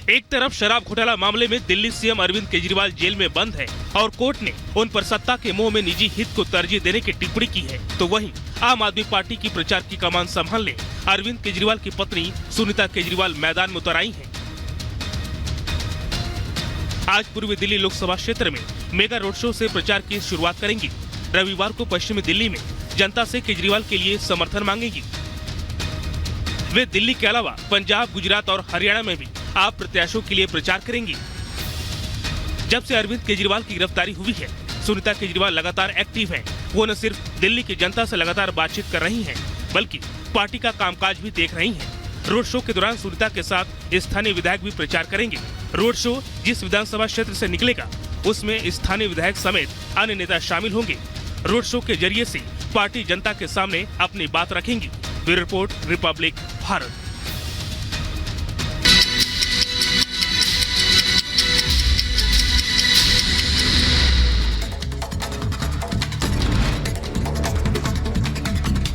एक तरफ शराब घोटाला मामले में दिल्ली सीएम अरविंद केजरीवाल जेल में बंद है और कोर्ट ने उन पर सत्ता के मोह में निजी हित को तरजीह देने की टिप्पणी की है, तो वहीं आम आदमी पार्टी की प्रचार की कमान संभालने अरविंद केजरीवाल की पत्नी सुनीता केजरीवाल मैदान में उतर आई हैं। आज पूर्वी दिल्ली लोकसभा क्षेत्र में मेगा रोड शो से प्रचार की शुरुआत करेंगी। रविवार को पश्चिमी दिल्ली में जनता से केजरीवाल के लिए समर्थन मांगेंगी। वे दिल्ली के अलावा पंजाब, गुजरात और हरियाणा में भी आप प्रत्याशियों के लिए प्रचार करेंगी। जब से अरविंद केजरीवाल की गिरफ्तारी हुई है, सुनीता केजरीवाल लगातार एक्टिव हैं। वो न सिर्फ दिल्ली की जनता से लगातार बातचीत कर रही हैं, बल्कि पार्टी का कामकाज भी देख रही हैं। रोड शो के दौरान सुनीता के साथ स्थानीय विधायक भी प्रचार करेंगे। रोड शो जिस विधानसभा क्षेत्र से निकलेगा, उसमें स्थानीय विधायक समेत अन्य नेता शामिल होंगे। रोड शो के जरिए से पार्टी जनता के सामने अपनी बात रखेंगी। Bureau report, Republic Bharat.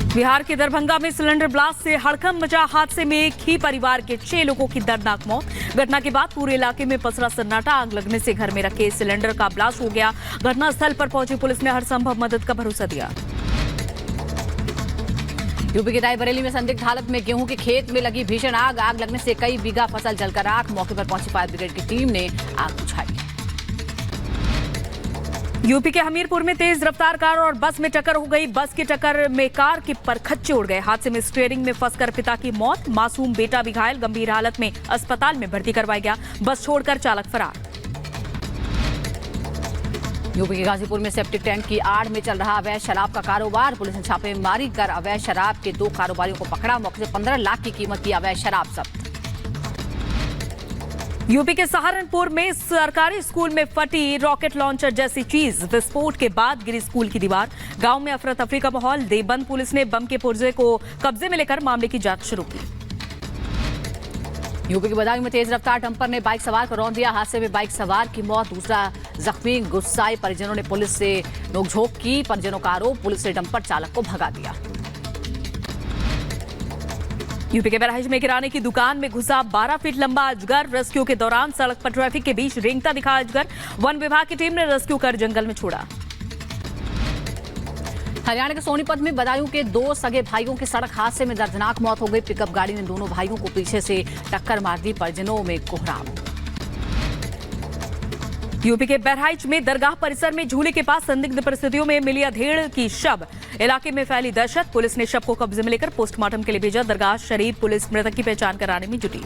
Bihar के दरभंगा में सिलेंडर ब्लास्ट से हड़कंप मचा। हादसे में एक ही परिवार के 6 लोगों की दर्दनाक मौत। घटना के बाद पूरे इलाके में पसरा सन्नाटा। आग लगने से घर में रखे सिलेंडर का ब्लास्ट हो गया। घटनास्थल पर पहुंची पुलिस ने हर संभव मदद का भरोसा दिया। यूपी के रायबरेली में संदिग्ध हालत में गेहूं के खेत में लगी भीषण आग। आग लगने से कई बीघा फसल जलकर राख। मौके पर पहुंची फायर ब्रिगेड की टीम ने आग बुझाई। यूपी के हमीरपुर में तेज रफ्तार कार और बस में टक्कर हो गई। बस की टक्कर में कार के परखच्चे उड़ गए। हादसे में स्टीयरिंग में फंसकर पिता की मौत। मासूम बेटा भी घायल। गंभीर हालत में अस्पताल में भर्ती करवाया गया। बस छोड़कर चालक फरार। यूपी के गाजीपुर में सेप्टिक टैंक की आड़ में चल रहा अवैध शराब का कारोबार। पुलिस ने छापेमारी कर अवैध शराब के 2 कारोबारियों को पकड़ा। मौके से 15 लाख की कीमत की अवैध शराब जब्त। यूपी के सहारनपुर में सरकारी स्कूल में फटी रॉकेट लॉन्चर जैसी चीज। विस्फोट के बाद गिरी स्कूल की दीवार। गांव में अफरा तफरी का माहौल। देवबंद पुलिस ने बम के पुर्जे को कब्जे में लेकर मामले की जांच शुरू की। यूपी के बदायूं में तेज रफ्तार डंपर ने बाइक सवार को रौंद दिया। हादसे में बाइक सवार की मौत, दूसरा जख्मी। गुस्साए परिजनों ने पुलिस से नोकझोंक की। परिजनों का आरोप, पुलिस ने डंपर चालक को भगा दिया। यूपी के बहराइच में किराने की दुकान में घुसा 12 फीट लंबा अजगर। रेस्क्यू के दौरान सड़क पर ट्रैफिक के बीच रेंगता दिखा अजगर। वन विभाग की टीम ने रेस्क्यू कर जंगल में छोड़ा। हरियाणा के सोनीपत में बदायूं के 2 सगे भाइयों की सड़क हादसे में दर्दनाक मौत हो गई। पिकअप गाड़ी ने दोनों भाइयों को पीछे से टक्कर मार दी। परिजनों में कोहराम। यूपी के बहराइच में दरगाह परिसर में झूले के पास संदिग्ध परिस्थितियों में मिली अधेड़ की शव। इलाके में फैली दहशत। पुलिस ने शव को कब्जे में लेकर पोस्टमार्टम के लिए भेजा। दरगाह शरीफ पुलिस मृतक की पहचान कराने में जुटी।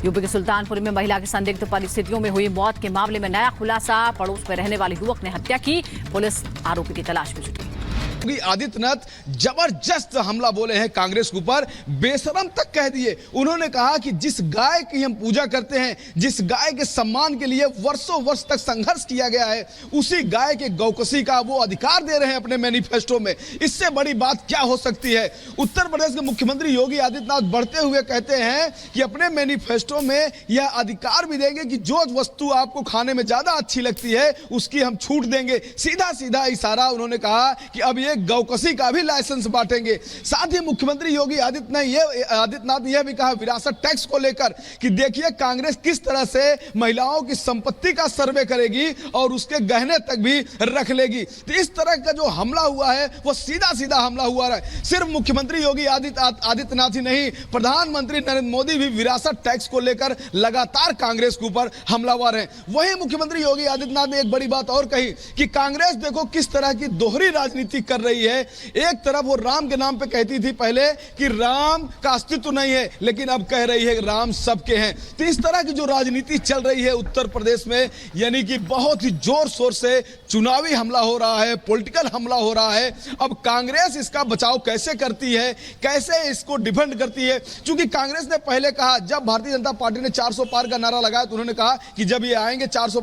यूपी के सुल्तानपुर में महिला की संदिग्ध परिस्थितियों में हुई मौत के मामले में नया खुलासा। पड़ोस में रहने वाले युवक ने हत्या की। पुलिस आरोपी की तलाश में जुटी। योगी आदित्यनाथ जबरदस्त हमला बोले हैं कांग्रेस के ऊपर। बेशरम तक कह दिए। उन्होंने कहा कि जिस गाय की हम पूजा करते हैं, जिस गाय के सम्मान के लिए वर्षों वर्ष तक संघर्ष किया गया है, उसी गाय के गौकसी का वो अधिकार दे रहे हैं अपने मैनिफेस्टो में। इससे बड़ी बात क्या हो सकती है। उत्तर प्रदेश के मुख्यमंत्री योगी आदित्यनाथ बढ़ते हुए कहते हैं कि अपने मैनिफेस्टो में यह अधिकार भी देंगे कि जो वस्तु आपको खाने में ज्यादा अच्छी लगती है उसकी हम छूट देंगे। सीधा सीधा इशारा उन्होंने कहा कि अब ये गौकसी का भी लाइसेंस बांटेंगे। साथ ही मुख्यमंत्री योगी आदित्यनाथ ने यह भी कहा विरासत टैक्स को लेकर कि देखिए कांग्रेस किस तरह से महिलाओं की संपत्ति का सर्वे करेगी और उसके गहने तक भी रख लेगी। तो इस तरह का जो हमला हुआ है वो सीधा सीधा हमला हुआ है। सिर्फ मुख्यमंत्री योगी आदित्यनाथ ही नहीं, प्रधानमंत्री नरेंद्र मोदी भी विरासत टैक्स को लेकर लगातार कांग्रेस के ऊपर हमलावर हैं। वहीं मुख्यमंत्री योगी आदित्यनाथ ने एक बड़ी बात और कही कि कांग्रेस देखो किस तरह की दोहरी राजनीति कर रही है। एक तरफ वो राम के नाम पे कहती थी पहले कि राम का अस्तित्व नहीं है, लेकिन अब कह रही है राम सबके हैं। तो इस तरह की जो राजनीति चल रही है उत्तर प्रदेश में, यानी कि बहुत ही जोर शोर से चुनावी हमला हो रहा है, पॉलिटिकल हमला हो रहा है। अब कांग्रेस इसका बचाव कैसे करती है, कैसे इसको डिफेंड करती है। क्योंकि कांग्रेस ने पहले कहा, जब भारतीय जनता पार्टी ने 400 पार का नारा लगाया तो उन्होंने कहा कि जब ये आएंगे 400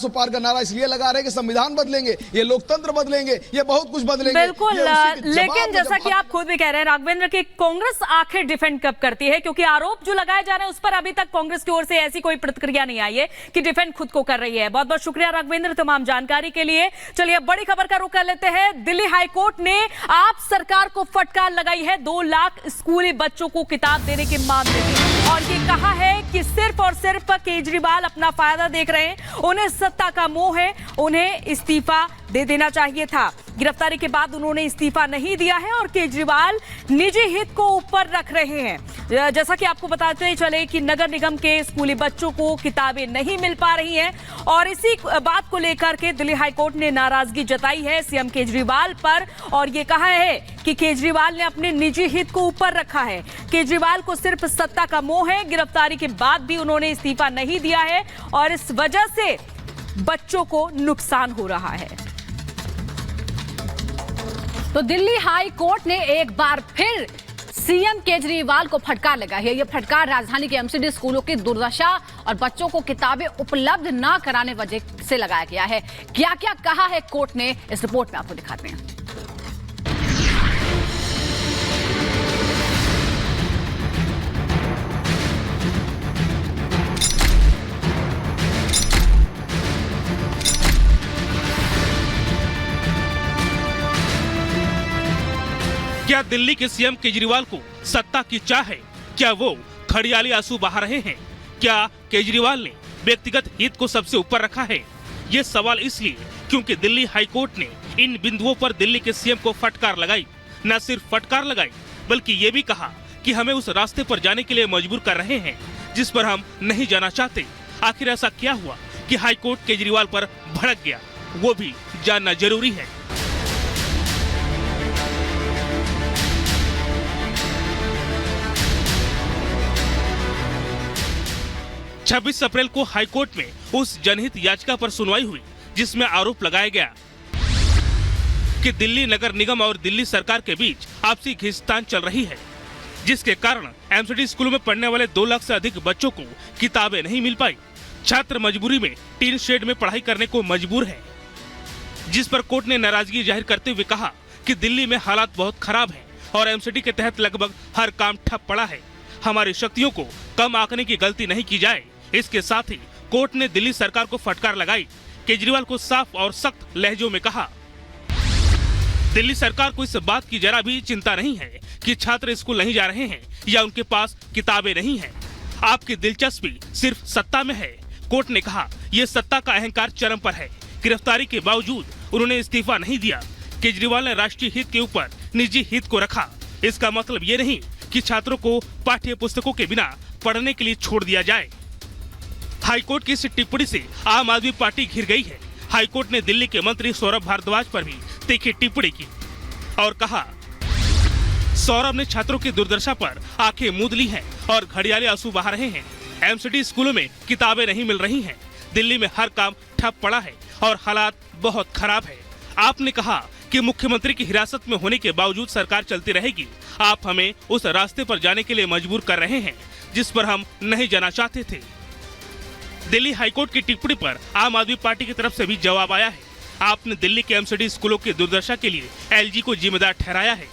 पार का नारा इसलिए लगा रहे कि संविधान बदलेंगे, ये लोकतंत्र बदलेंगे, ये बहुत कुछ बदलेंगे। बिल्कुल, लेकिन जैसा कि आप खुद भी कह रहे हैं राघवेंद्र की कांग्रेस आखिर डिफेंड कब करती है, क्योंकि आरोप जो लगाए जा रहे हैं उस पर अभी तक कांग्रेस की ओर से ऐसी कोई प्रतिक्रिया नहीं आई है कि डिफेंड खुद को कर रही है। बहुत बहुत शुक्रिया राघवेंद्र तमाम जानकारी के लिए। चलिए अब बड़ी खबर का रुख कर लेते हैं। दिल्ली हाईकोर्ट ने आप सरकार को फटकार लगाई है 2 लाख स्कूली बच्चों को किताब देने के मामले में, और ये कहा है सिर्फ केजरीवाल अपना फायदा देख रहे हैं, उन्हें सत्ता का मोह है, उन्हें इस्तीफा दे देना चाहिए था। गिरफ्तारी के बाद उन्होंने इस्तीफा नहीं दिया है और केजरीवाल निजी हित को ऊपर रख रहे हैं। जैसा कि आपको बताते चले कि नगर निगम के स्कूली बच्चों को किताबें नहीं मिल पा रही हैं और इसी बात को लेकर के दिल्ली हाईकोर्ट ने नाराजगी जताई है सीएम केजरीवाल पर और ये कहा है कि केजरीवाल ने अपने निजी हित को ऊपर रखा है। केजरीवाल को सिर्फ सत्ता का मोह है। गिरफ्तारी के बाद भी उन्होंने इस्तीफा नहीं दिया है और इस वजह से बच्चों को नुकसान हो रहा है। तो दिल्ली हाई कोर्ट ने एक बार फिर सीएम केजरीवाल को फटकार लगाई है। यह फटकार राजधानी के एमसीडी स्कूलों की दुर्दशा और बच्चों को किताबें उपलब्ध ना कराने वजह से लगाया गया है। क्या क्या कहा है कोर्ट ने, इस रिपोर्ट में आपको दिखाते हैं। 'क्या दिल्ली के सीएम केजरीवाल को सत्ता की चाह है? क्या वो खड़ियाली आंसू बहा रहे हैं? क्या केजरीवाल ने व्यक्तिगत हित को सबसे ऊपर रखा है? ये सवाल इसलिए क्योंकि दिल्ली हाईकोर्ट ने इन बिंदुओं पर दिल्ली के सीएम को फटकार लगाई। न सिर्फ फटकार लगाई बल्कि ये भी कहा कि हमें उस रास्ते पर जाने के लिए मजबूर कर रहे हैं जिस पर हम नहीं जाना चाहते। आखिर ऐसा क्या हुआ कि हाईकोर्ट केजरीवाल पर भड़क गया, वो भी जानना जरूरी है। 26 अप्रैल को हाईकोर्ट में उस जनहित याचिका पर सुनवाई हुई जिसमें आरोप लगाया गया कि दिल्ली नगर निगम और दिल्ली सरकार के बीच आपसी खींचतान चल रही है, जिसके कारण एमसीडी स्कूलों में पढ़ने वाले 2 लाख से अधिक बच्चों को किताबें नहीं मिल पाई। छात्र मजबूरी में टीन शेड में पढ़ाई करने को मजबूर है, जिस पर कोर्ट ने नाराजगी जाहिर करते हुए कहा कि दिल्ली में हालात बहुत खराब हैं और एमसीडी के तहत लगभग हर काम ठप पड़ा है। हमारी शक्तियों को कम आंकने की गलती नहीं की जाए। इसके साथ ही कोर्ट ने दिल्ली सरकार को फटकार लगाई। केजरीवाल को साफ और सख्त लहजों में कहा, दिल्ली सरकार को इस बात की जरा भी चिंता नहीं है कि छात्र स्कूल नहीं जा रहे हैं या उनके पास किताबें नहीं हैं। आपकी दिलचस्पी सिर्फ सत्ता में है। कोर्ट ने कहा, यह सत्ता का अहंकार चरम पर है। गिरफ्तारी के बावजूद उन्होंने इस्तीफा नहीं दिया। केजरीवाल ने राष्ट्रीय हित के ऊपर निजी हित को रखा। इसका मतलब ये नहीं कि छात्रों को पाठ्य पुस्तकों के बिना पढ़ने के लिए छोड़ दिया जाए। हाईकोर्ट की इस टिप्पणी से आम आदमी पार्टी घिर गई है। हाईकोर्ट ने दिल्ली के मंत्री सौरभ भारद्वाज पर भी तीखी टिप्पणी की और कहा, सौरभ ने छात्रों की दुर्दशा पर आंखें मूंद ली हैं और घड़ियाली आंसू बहा रहे हैं। एमसीडी स्कूलों में किताबें नहीं मिल रही हैं। दिल्ली में हर काम ठप पड़ा है और हालात बहुत खराब है। आपने कहा कि मुख्यमंत्री की हिरासत में होने के बावजूद सरकार चलती रहेगी। आप हमें उस रास्ते पर जाने के लिए मजबूर कर रहे हैं जिस पर हम नहीं जाना चाहते थे। दिल्ली हाईकोर्ट की टिप्पणी पर आम आदमी पार्टी की तरफ से भी जवाब आया है। आपने दिल्ली के एमसीडी स्कूलों की दुर्दशा के लिए एलजी को जिम्मेदार ठहराया है।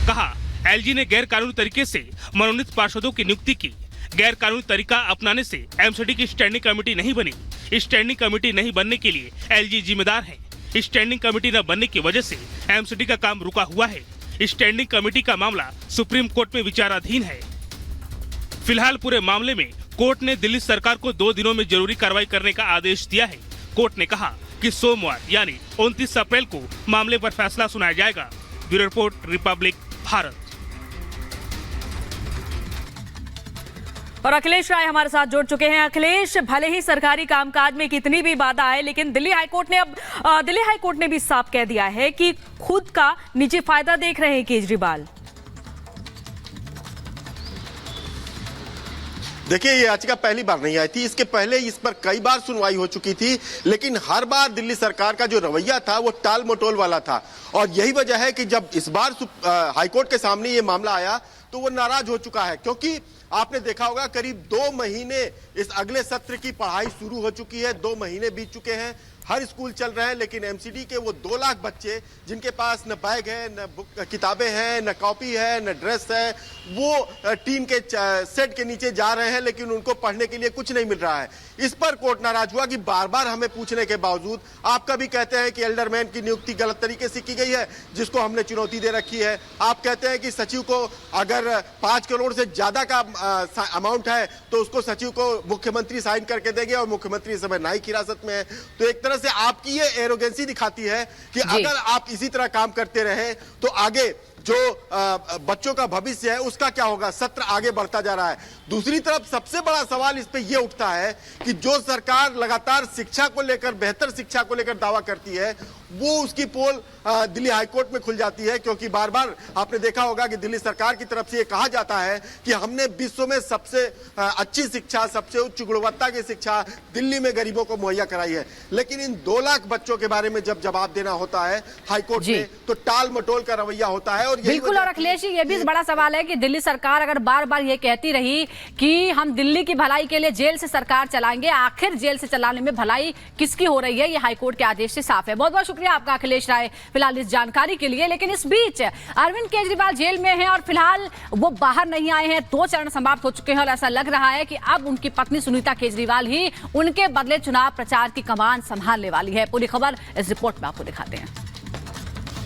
कहा, एलजी ने गैर कानूनी तरीके से मनोनीत पार्षदों की नियुक्ति की। गैर कानूनी तरीका अपनाने से एमसीडी की स्टैंडिंग कमेटी नहीं बनी। स्टैंडिंग कमेटी नहीं बनने के लिए एलजी जिम्मेदार है। स्टैंडिंग कमेटी न बनने की वजह से एमसीडी का काम रुका हुआ है। स्टैंडिंग कमेटी का मामला सुप्रीम कोर्ट में विचाराधीन है। फिलहाल पूरे मामले में कोर्ट ने दिल्ली सरकार को 2 दिनों में जरूरी कार्रवाई करने का आदेश दिया है। कोर्ट ने कहा कि सोमवार यानी 29 अप्रैल को मामले पर फैसला सुनाया जाएगा। Bureau report, Republic Bharat. और अखिलेश राय हमारे साथ जुड़ चुके हैं। अखिलेश, भले ही सरकारी कामकाज में कितनी भी बाधा है, लेकिन दिल्ली हाईकोर्ट ने भी साफ कह दिया है कि खुद का निजी फायदा देख रहे हैं केजरीवाल। देखिए, ये याचिका पहली बार नहीं आई थी। इसके पहले इस पर कई बार सुनवाई हो चुकी थी, लेकिन हर बार दिल्ली सरकार का जो रवैया था वो टाल मटोल वाला था। और यही वजह है कि जब इस बार हाईकोर्ट के सामने ये मामला आया तो वो नाराज हो चुका है, क्योंकि आपने देखा होगा करीब 2 महीने इस अगले सत्र की पढ़ाई शुरू हो चुकी है। 2 महीने बीत चुके हैं हर स्कूल चल रहे हैं, लेकिन एमसीडी के वो 2 लाख बच्चे जिनके पास न बैग है, न बुक किताबें हैं, न कॉपी है, न ड्रेस है, वो टीन के सेट के नीचे जा रहे हैं, लेकिन उनको पढ़ने के लिए कुछ नहीं मिल रहा है। इस पर कोर्ट नाराज हुआ कि बार बार हमें पूछने के बावजूद आप कभी कहते हैं कि एल्डरमैन की नियुक्ति गलत तरीके से की गई है, जिसको हमने चुनौती दे रखी है। आप कहते हैं कि सचिव को अगर 5 करोड़ से ज्यादा का अमाउंट है तो उसको सचिव को मुख्यमंत्री साइन करके देंगे, और मुख्यमंत्री इस समय न्यायिक हिरासत में है। तो एक तरह से आपकी ये एरोगेंसी दिखाती है कि अगर आप इसी तरह काम करते रहे तो आगे जो बच्चों का भविष्य है उसका क्या होगा। सत्र आगे बढ़ता जा रहा है। दूसरी तरफ सबसे बड़ा सवाल इस पे ये उठता है कि जो सरकार लगातार शिक्षा को लेकर, बेहतर शिक्षा को लेकर दावा करती है, वो उसकी पोल दिल्ली हाईकोर्ट में खुल जाती है, क्योंकि बार बार आपने देखा होगा कि दिल्ली सरकार की तरफ से ये कहा जाता है कि हमने विश्व में सबसे अच्छी शिक्षा, सबसे उच्च गुणवत्ता की शिक्षा दिल्ली में गरीबों को मुहैया कराई है। लेकिन इन 2 लाख बच्चों के बारे में जब जवाब देना होता है हाईकोर्ट में, तो टाल मटोल का रवैया होता है। और बिल्कुल, और अखिलेश जी ये भी बड़ा सवाल है कि दिल्ली सरकार अगर बार बार ये कहती रही कि हम दिल्ली की भलाई के लिए जेल से सरकार चलाएंगे, आखिर जेल से चलाने में भलाई किसकी हो रही है, ये हाईकोर्ट के आदेश से साफ है। बहुत बहुत शुक्रिया आपका अखिलेश राय फिलहाल इस जानकारी के लिए। लेकिन इस बीच अरविंद केजरीवाल जेल में हैं और फिलहाल वो बाहर नहीं आए हैं। 2 चरण समाप्त हो चुके हैं और ऐसा लग रहा है कि अब उनकी पत्नी सुनीता केजरीवाल ही उनके बदले चुनाव प्रचार की कमान संभालने वाली है। पूरी खबर इस रिपोर्ट में आपको दिखाते हैं।